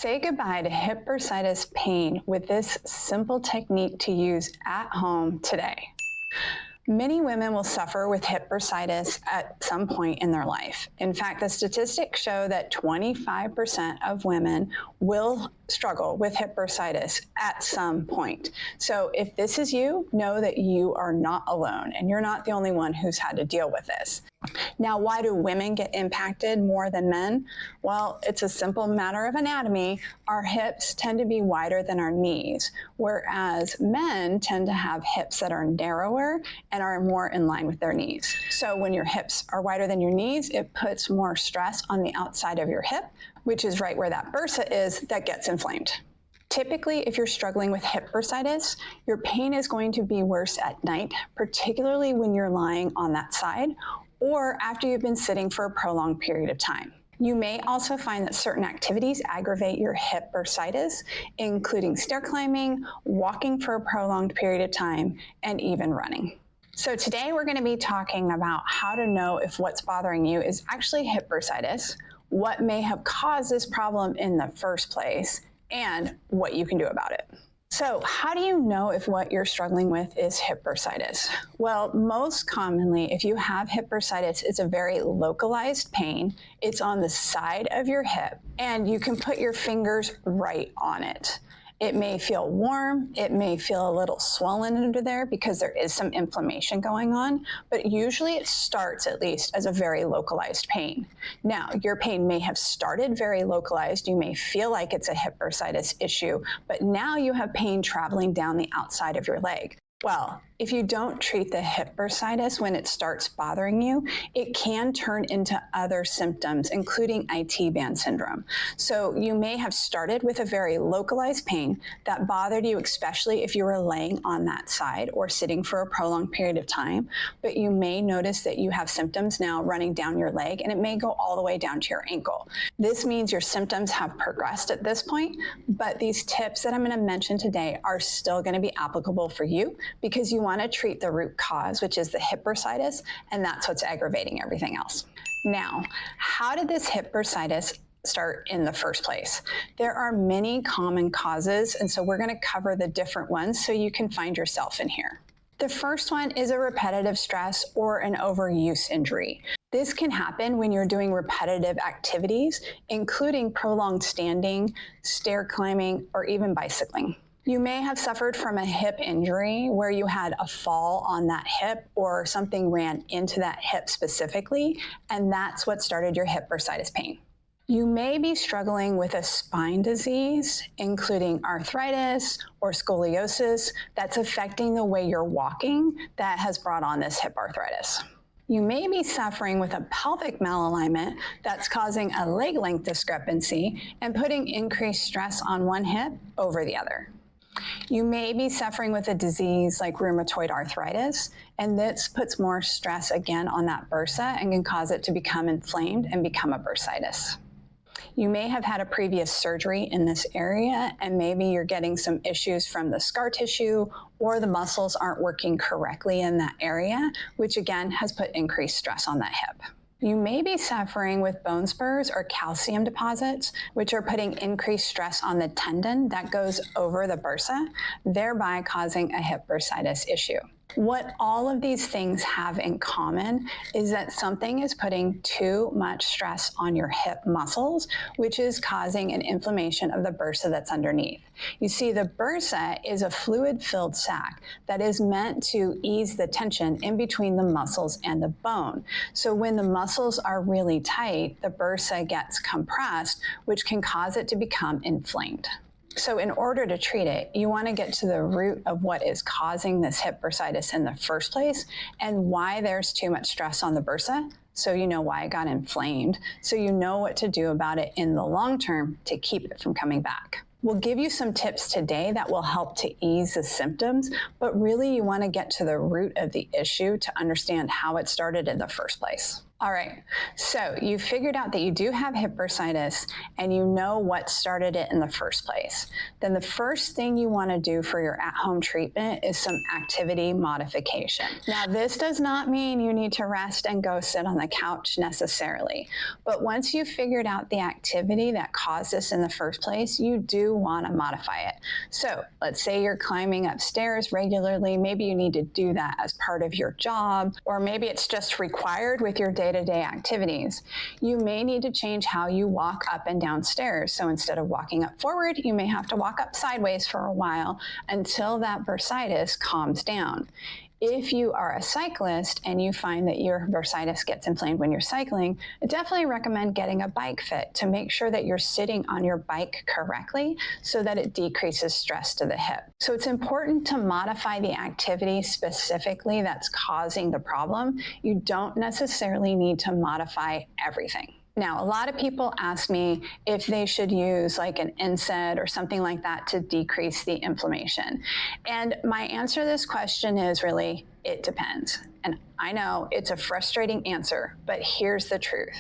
Say goodbye to hip bursitis pain with this simple technique to use at home today. Many women will suffer with hip bursitis at some point in their life. In fact, the statistics show that 25% of women will struggle with hip bursitis at some point. So if this is you, know that you are not alone and you're not the only one who's had to deal with this. Now, why do women get impacted more than men? Well, it's a simple matter of anatomy. Our hips tend to be wider than our knees, whereas men tend to have hips that are narrower and are more in line with their knees. So when your hips are wider than your knees, it puts more stress on the outside of your hip, which is right where that bursa is that gets inflamed. Typically, if you're struggling with hip bursitis, your pain is going to be worse at night, particularly when you're lying on that side or after you've been sitting for a prolonged period of time. You may also find that certain activities aggravate your hip bursitis, including stair climbing, walking for a prolonged period of time, and even running. So today we're going to be talking about how to know if what's bothering you is actually hip bursitis, what may have caused this problem in the first place, and what you can do about it. So how do you know if what you're struggling with is hip bursitis? Well, most commonly, if you have hip bursitis, it's a very localized pain. It's on the side of your hip, and you can put your fingers right on it. It may feel warm, it may feel a little swollen under there because there is some inflammation going on, but usually it starts at least as a very localized pain. Now, your pain may have started very localized. You may feel like it's a hip bursitis issue, but now you have pain traveling down the outside of your leg. Well, if you don't treat the hip bursitis when it starts bothering you, it can turn into other symptoms, including IT band syndrome. So you may have started with a very localized pain that bothered you, especially if you were laying on that side or sitting for a prolonged period of time, but you may notice that you have symptoms now running down your leg, and it may go all the way down to your ankle. This means your symptoms have progressed at this point, but these tips that I'm going to mention today are still going to be applicable for you because you want to treat the root cause, which is the hip bursitis, and that's what's aggravating everything else. Now, how did this hip bursitis start in the first place? There are many common causes, and so we're going to cover the different ones so you can find yourself in here. The first one is a repetitive stress or an overuse injury. This can happen when you're doing repetitive activities, including prolonged standing, stair climbing, or even bicycling. You may have suffered from a hip injury where you had a fall on that hip or something ran into that hip specifically, and that's what started your hip bursitis pain. You may be struggling with a spine disease, including arthritis or scoliosis, that's affecting the way you're walking that has brought on this hip arthritis. You may be suffering with a pelvic malalignment that's causing a leg length discrepancy and putting increased stress on one hip over the other. You may be suffering with a disease like rheumatoid arthritis, and this puts more stress again on that bursa and can cause it to become inflamed and become a bursitis. You may have had a previous surgery in this area, and maybe you're getting some issues from the scar tissue or the muscles aren't working correctly in that area, which again has put increased stress on that hip. You may be suffering with bone spurs or calcium deposits, which are putting increased stress on the tendon that goes over the bursa, thereby causing a hip bursitis issue. What all of these things have in common is that something is putting too much stress on your hip muscles, which is causing an inflammation of the bursa that's underneath. You see, the bursa is a fluid-filled sac that is meant to ease the tension in between the muscles and the bone. So when the muscles are really tight, the bursa gets compressed, which can cause it to become inflamed. So in order to treat it, you want to get to the root of what is causing this hip bursitis in the first place and why there's too much stress on the bursa, so you know why it got inflamed, so you know what to do about it in the long term to keep it from coming back. We'll give you some tips today that will help to ease the symptoms, but really you want to get to the root of the issue to understand how it started in the first place. All right, so you figured out that you do have hip bursitis and you know what started it in the first place. Then the first thing you want to do for your at-home treatment is some activity modification. Now, this does not mean you need to rest and go sit on the couch necessarily, but once you've figured out the activity that caused this in the first place, you do want to modify it. So let's say you're climbing upstairs regularly. Maybe you need to do that as part of your job, or maybe it's just required with your day-to-day activities. You may need to change how you walk up and down stairs. So instead of walking up forward, you may have to walk up sideways for a while until that bursitis calms down. If you are a cyclist and you find that your bursitis gets inflamed when you're cycling, I definitely recommend getting a bike fit to make sure that you're sitting on your bike correctly so that it decreases stress to the hip. So it's important to modify the activity specifically that's causing the problem. You don't necessarily need to modify everything. Now, a lot of people ask me if they should use like an NSAID or something like that to decrease the inflammation. And my answer to this question is really, it depends. And I know it's a frustrating answer, but here's the truth.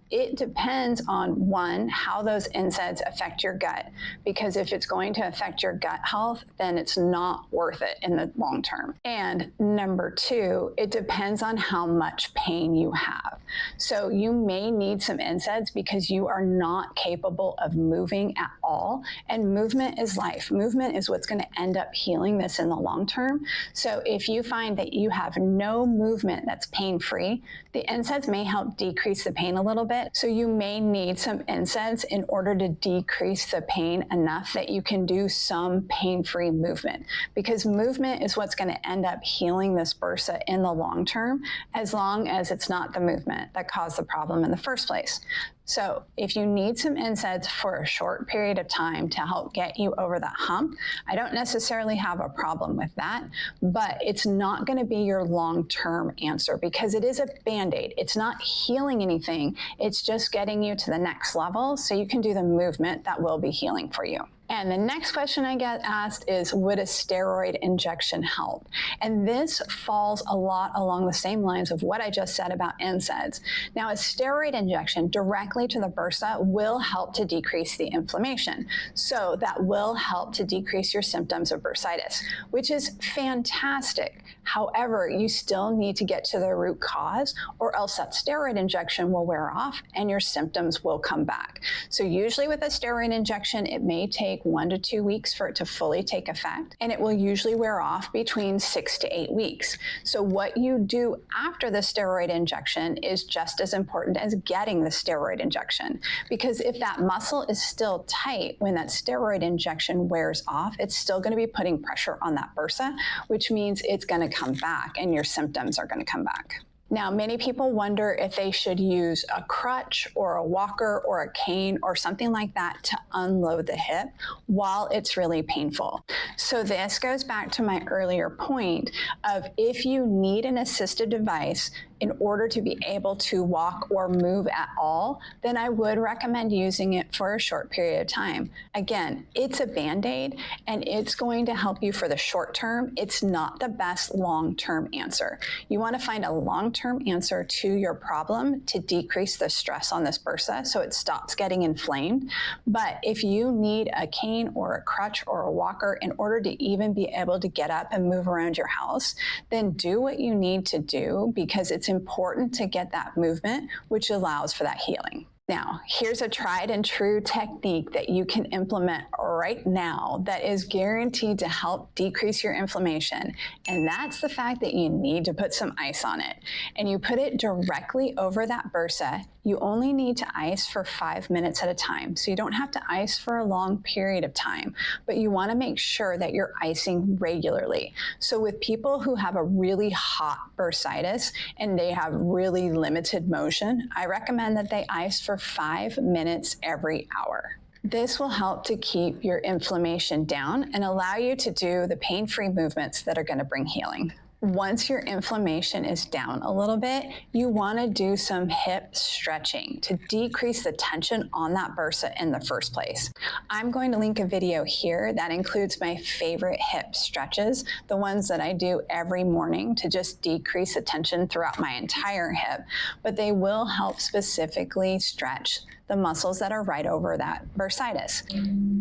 It depends on, one, how those NSAIDs affect your gut, because if it's going to affect your gut health, then it's not worth it in the long term. And number two, it depends on how much pain you have. So you may need some NSAIDs because you are not capable of moving at all, and movement is life. Movement is what's going to end up healing this in the long term. So if you find that you have no movement that's pain-free, the NSAIDs may help decrease the pain a little bit. So you may need some NSAIDs in order to decrease the pain enough that you can do some pain-free movement, because movement is what's going to end up healing this bursa in the long term, as long as it's not the movement that caused the problem in the first place. So if you need some NSAIDs for a short period of time to help get you over that hump, I don't necessarily have a problem with that, but it's not going to be your long-term answer because it is a Band-Aid. It's not healing anything. It's just getting you to the next level so you can do the movement that will be healing for you. And the next question I get asked is, would a steroid injection help? And this falls a lot along the same lines of what I just said about NSAIDs. Now, a steroid injection directly to the bursa will help to decrease the inflammation. So that will help to decrease your symptoms of bursitis, which is fantastic. However, you still need to get to the root cause, or else that steroid injection will wear off and your symptoms will come back. So usually with a steroid injection, it may take 1 to 2 weeks for it to fully take effect, and it will usually wear off between 6 to 8 weeks. So what you do after the steroid injection is just as important as getting the steroid injection, because if that muscle is still tight when that steroid injection wears off, it's still going to be putting pressure on that bursa, which means it's going to come back and your symptoms are going to come back. Now, many people wonder if they should use a crutch or a walker or a cane or something like that to unload the hip while it's really painful. So this goes back to my earlier point of, if you need an assisted device in order to be able to walk or move at all, then I would recommend using it for a short period of time. Again, it's a Band-Aid and it's going to help you for the short term. It's not the best long-term answer. You want to find a long-term answer to your problem to decrease the stress on this bursa so it stops getting inflamed. But if you need a cane or a crutch or a walker in order to even be able to get up and move around your house, then do what you need to do, because it's important to get that movement, which allows for that healing. Now, here's a tried and true technique that you can implement right now that is guaranteed to help decrease your inflammation. And that's the fact that you need to put some ice on it. And you put it directly over that bursa. You only need to ice for 5 minutes at a time. So you don't have to ice for a long period of time, but you want to make sure that you're icing regularly. So with people who have a really hot bursitis and they have really limited motion, I recommend that they ice for 5 minutes every hour. This will help to keep your inflammation down and allow you to do the pain-free movements that are going to bring healing. Once your inflammation is down a little bit, you want to do some hip stretching to decrease the tension on that bursa in the first place. I'm going to link a video here that includes my favorite hip stretches, the ones that I do every morning to just decrease the tension throughout my entire hip, but they will help specifically stretch the muscles that are right over that bursitis.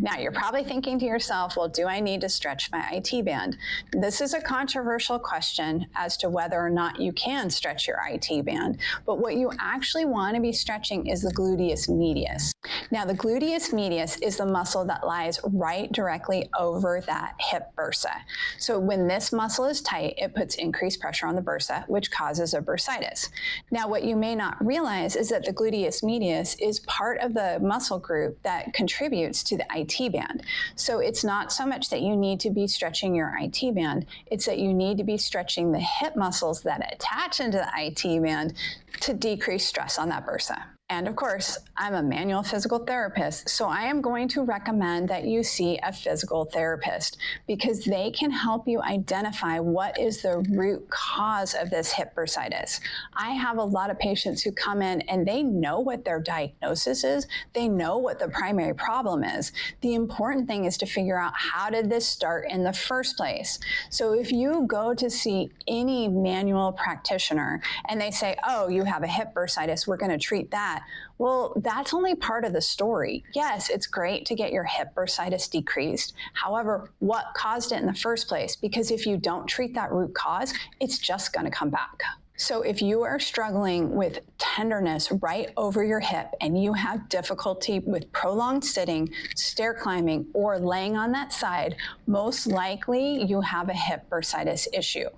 Now, you're probably thinking to yourself, well, do I need to stretch my IT band? This is a controversial question as to whether or not you can stretch your IT band, but what you actually want to be stretching is the gluteus medius. Now, the gluteus medius is the muscle that lies right directly over that hip bursa. So when this muscle is tight, it puts increased pressure on the bursa, which causes a bursitis. Now, what you may not realize is that the gluteus medius is part of the muscle group that contributes to the IT band. So it's not so much that you need to be stretching your IT band, it's that you need to be stretching the hip muscles that attach into the IT band to decrease stress on that bursa. And of course, I'm a manual physical therapist, so I am going to recommend that you see a physical therapist because they can help you identify what is the root cause of this hip bursitis. I have a lot of patients who come in and they know what their diagnosis is. They know what the primary problem is. The important thing is to figure out how did this start in the first place. So if you go to see any manual practitioner and they say, oh, you have a hip bursitis, we're going to treat that. Well, that's only part of the story. Yes, it's great to get your hip bursitis decreased. However, what caused it in the first place? Because if you don't treat that root cause, it's just going to come back. So if you are struggling with tenderness right over your hip and you have difficulty with prolonged sitting, stair climbing, or laying on that side, most likely you have a hip bursitis issue.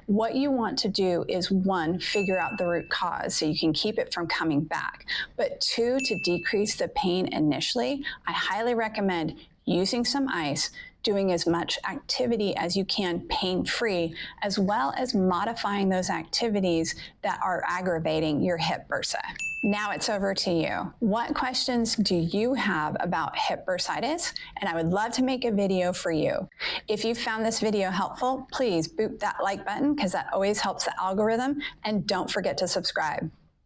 What you want to do is, one, figure out the root cause so you can keep it from coming back. But two, to decrease the pain initially, I highly recommend using some ice, doing as much activity as you can pain-free, as well as modifying those activities that are aggravating your hip bursa. Now it's over to you. What questions do you have about hip bursitis? And I would love to make a video for you. If you found this video helpful, please boop that like button because that always helps the algorithm, and don't forget to subscribe.